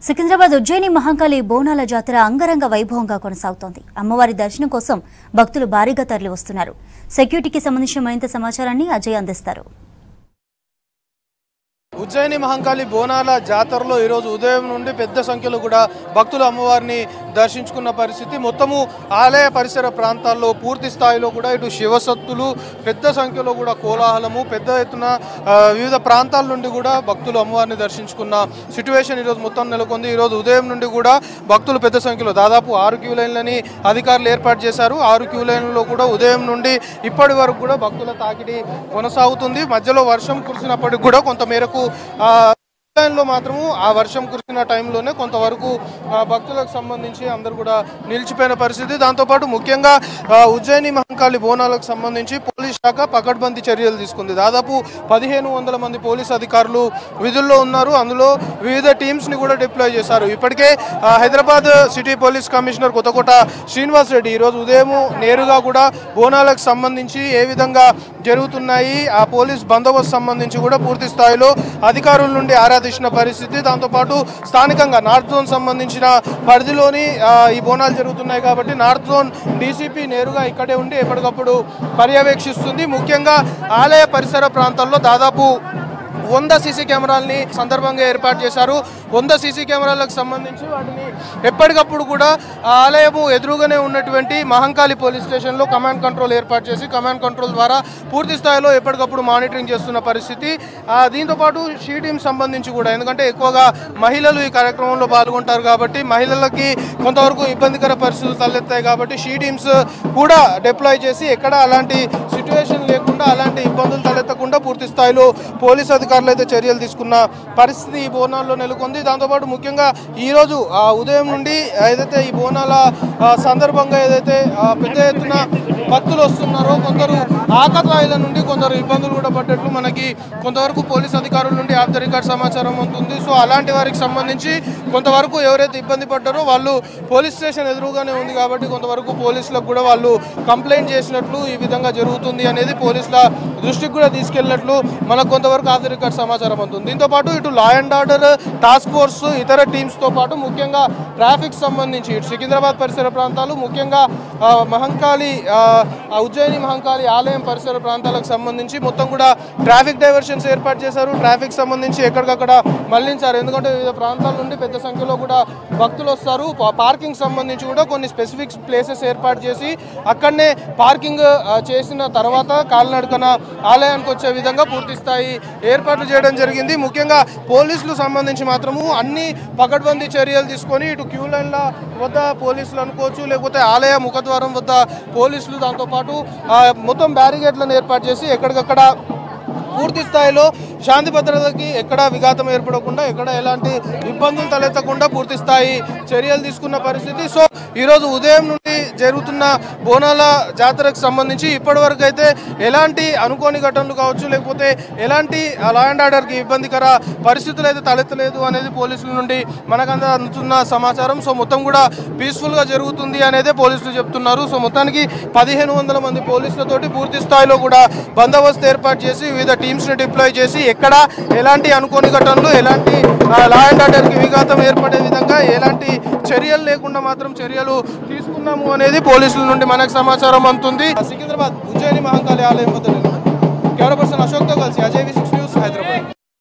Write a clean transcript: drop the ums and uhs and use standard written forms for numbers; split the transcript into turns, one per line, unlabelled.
సికింద్రాబాద్ ఉజ్జయిని మహంకాళి బోనాల జాతర అంగరంగ వైభవంగా కొనసాగుతోంది. అమ్మవారి దర్శనం కోసం భక్తులు భారీగా తరలి వస్తున్నారు. సెక్యూరిటీకి సంబంధించిన మరింత సమాచారాన్ని అజయ్ అందిస్తారు.
ఉజ్జయిని మహంకాళి బోనాల జాతరలో ఈరోజు ఉదయం నుండి పెద్ద సంఖ్యలో కూడా భక్తులు అమ్మవారిని దర్శించుకున్న పరిస్థితి. మొత్తము ఆలయ పరిసర ప్రాంతాల్లో పూర్తి స్థాయిలో కూడా ఇటు శివసత్తులు పెద్ద సంఖ్యలో కూడా కోలాహలము పెద్ద ఎత్తున వివిధ ప్రాంతాల నుండి కూడా భక్తులు అమ్మవారిని దర్శించుకున్న సిట్యువేషన్ ఈరోజు మొత్తం నెలకొంది. ఈరోజు ఉదయం నుండి కూడా భక్తులు పెద్ద సంఖ్యలో దాదాపు 6 క్యూ లైన్లని అధికారులు ఏర్పాటు చేశారు. 6 క్యూ లైన్లలో కూడా ఉదయం నుండి ఇప్పటి వరకు కూడా భక్తుల తాకిడి కొనసాగుతుంది. మధ్యలో వర్షం కురిసినప్పటికి కూడా కొంతమేరకు లో మాత్రము ఆ వర్షం కురిసిన టైంలోనే కొంతవరకు భక్తులకు సంబంధించి అందరూ కూడా నిలిచిపోయిన పరిస్థితి. దాంతోపాటు ముఖ్యంగా ఉజ్జయిని మహంకాళి బోనాలకు సంబంధించి పోలీస్ శాఖ పకడ్బందీ చర్యలు తీసుకుంది. దాదాపు 1500 మంది పోలీస్ అధికారులు విధుల్లో ఉన్నారు. అందులో వివిధ టీమ్స్ని కూడా డిప్లాయ్ చేశారు. ఇప్పటికే Hyderabad city police commissioner Kothakota Srinivas Reddy ఈరోజు ఉదయం నేరుగా కూడా బోనాలకు సంబంధించి ఏ విధంగా జరుగుతున్నాయి ఆ పోలీస్ బందోబస్తు సంబంధించి కూడా పూర్తి స్థాయిలో అధికారుల నుండి ఆరాధించిన పరిస్థితి. దాంతోపాటు స్థానికంగా నార్త్ జోన్ సంబంధించిన పరిధిలోని ఈ బోనాలు జరుగుతున్నాయి కాబట్టి నార్త్ జోన్ డీసీపీ నేరుగా ఇక్కడే ఉండి ఎప్పటికప్పుడు పర్యవేక్షిస్తుంది. ముఖ్యంగా ఆలయ పరిసర ప్రాంతాల్లో దాదాపు 100 సీసీ కెమెరాలని సందర్భంగా ఏర్పాటు చేశారు. 100 సీసీ కెమెరాలకు సంబంధించి వాటిని ఎప్పటికప్పుడు కూడా ఆలయము ఎదురుగానే ఉన్నటువంటి మహంకాళి పోలీస్ స్టేషన్లో కమాండ్ కంట్రోల్ ఏర్పాటు చేసి కమాండ్ కంట్రోల్ ద్వారా పూర్తి స్థాయిలో ఎప్పటికప్పుడు మానిటరింగ్ చేస్తున్న పరిస్థితి. దీంతోపాటు షీ టీమ్ సంబంధించి కూడా ఎందుకంటే ఎక్కువగా మహిళలు ఈ కార్యక్రమంలో పాల్గొంటారు కాబట్టి మహిళలకి కొంతవరకు ఇబ్బందికర పరిస్థితులు తలెత్తాయి కాబట్టి షీ టీమ్స్ కూడా డిప్లాయ్ చేసి ఎక్కడ అలాంటి సిచ్యువేషన్ లేకుండా అలాంటి ఇబ్బందులు తలెత్తకుండా పూర్తి స్థాయిలో పోలీస్ అధికారులు అయితే చర్యలు తీసుకున్న పరిస్థితి ఈ బోనాల్లో నెలకొంది. దాంతోపాటు ముఖ్యంగా ఈరోజు ఉదయం నుండి ఏదైతే ఈ బోనాల సందర్భంగా ఏదైతే పెద్ద ఎత్తున భక్తులు వస్తున్నారో కొందరు ఆకతాయిల నుండి కొందరు ఇబ్బందులు కూడా పడ్డట్లు మనకి కొంతవరకు పోలీస్ అధికారుల నుండి ఆఫ్ ద రికార్డ్ సమాచారం ఉంటుంది. సో అలాంటి వారికి సంబంధించి కొంతవరకు ఎవరైతే ఇబ్బంది పడ్డారో వాళ్ళు పోలీస్ స్టేషన్ ఎదురుగానే ఉంది కాబట్టి కొంతవరకు పోలీసులకు కూడా వాళ్ళు కంప్లైంట్ చేసినట్లు ఈ విధంగా జరుగుతుంది అనేది పోలీసుల దృష్టికి కూడా తీసుకెళ్ళినట్లు మనకు కొంతవరకు ఆఫ్ ద రికార్డ్ సమాచారం ఉంటుంది. దీంతోపాటు ఇటు law and order task force ఇతర టీమ్స్తో పాటు ముఖ్యంగా ట్రాఫిక్ సంబంధించి ఇటు సికింద్రాబాద్ పరిసర ప్రాంతాలు ముఖ్యంగా మహంకాళి ఉజ్జయిని మహంకాళి ఆలయం పరిసర ప్రాంతాలకు సంబంధించి మొత్తం కూడా ట్రాఫిక్ డైవర్షన్స్ ఏర్పాటు చేశారు. ట్రాఫిక్ సంబంధించి ఎక్కడికక్కడ మళ్లించారు. ఎందుకంటే వివిధ ప్రాంతాల నుండి పెద్ద సంఖ్యలో కూడా భక్తులు వస్తారు. పార్కింగ్ సంబంధించి కూడా కొన్ని స్పెసిఫిక్ ప్లేసెస్ ఏర్పాటు చేసి అక్కడనే పార్కింగ్ చేసిన తర్వాత కాలినడకన ఆలయానికి వచ్చే విధంగా పూర్తి స్థాయి ఏర్పాట్లు చేయడం జరిగింది. ముఖ్యంగా పోలీసులు సంబంధించి మాత్రము అన్ని పకడ్బందీ చర్యలు తీసుకొని ఇటు క్యూ లైన్ల వద్ద పోలీసులు అనుకోవచ్చు లేకపోతే ఆలయ ముఖద్వారం వద్ద పోలీసులు దాంతోపాటు మొత్తం బ్యారికేడ్లను ఏర్పాటు చేసి ఎక్కడికక్కడ పూర్తి స్థాయిలో శాంతి భద్రతకి ఎక్కడా విఘాతం ఏర్పడకుండా ఎక్కడ ఎలాంటి ఇబ్బందులు తలెత్తకుండా పూర్తి స్థాయి చర్యలు తీసుకున్న పరిస్థితి. సో ఈరోజు ఉదయం నుండి జరుగుతున్న బోనాల జాతరకు సంబంధించి ఇప్పటివరకు అయితే ఎలాంటి అనుకోని ఘటనలు కావచ్చు లేకపోతే ఎలాంటి లా అండ్ ఆర్డర్కి ఇబ్బందికర పరిస్థితులు అయితే తలెత్తలేదు అనేది పోలీసుల నుండి మనకంతా అందుతున్న సమాచారం. సో మొత్తం కూడా పీస్ఫుల్గా జరుగుతుంది అనేదే పోలీసులు చెప్తున్నారు. సో మొత్తానికి 1500 మంది పోలీసులతోటి పూర్తి స్థాయిలో కూడా బందోబస్తు ఏర్పాటు చేసి వివిధ టీమ్స్ని డిప్లాయ్ చేసి ఎక్కడ ఎలాంటి అనుకోని ఘటనలు ఎలాంటి లా అండ్ ఆర్డర్కి విఘాతం ఏర్పడే విధంగా ఎలాంటి చర్యలు లేకుండా మాత్రం చర్యలు తీసుకున్నాము అనేది పోలీసుల నుండి మనకు సమాచారం అందుతుంది. సికింద్రాబాద్ ఉజ్జయిని మహంకాళి ఆలయం వద్ద కెమెరా పర్సన్ అశోక్తో కలిసి అజయ్ V6 న్యూస్ హైదరాబాద్.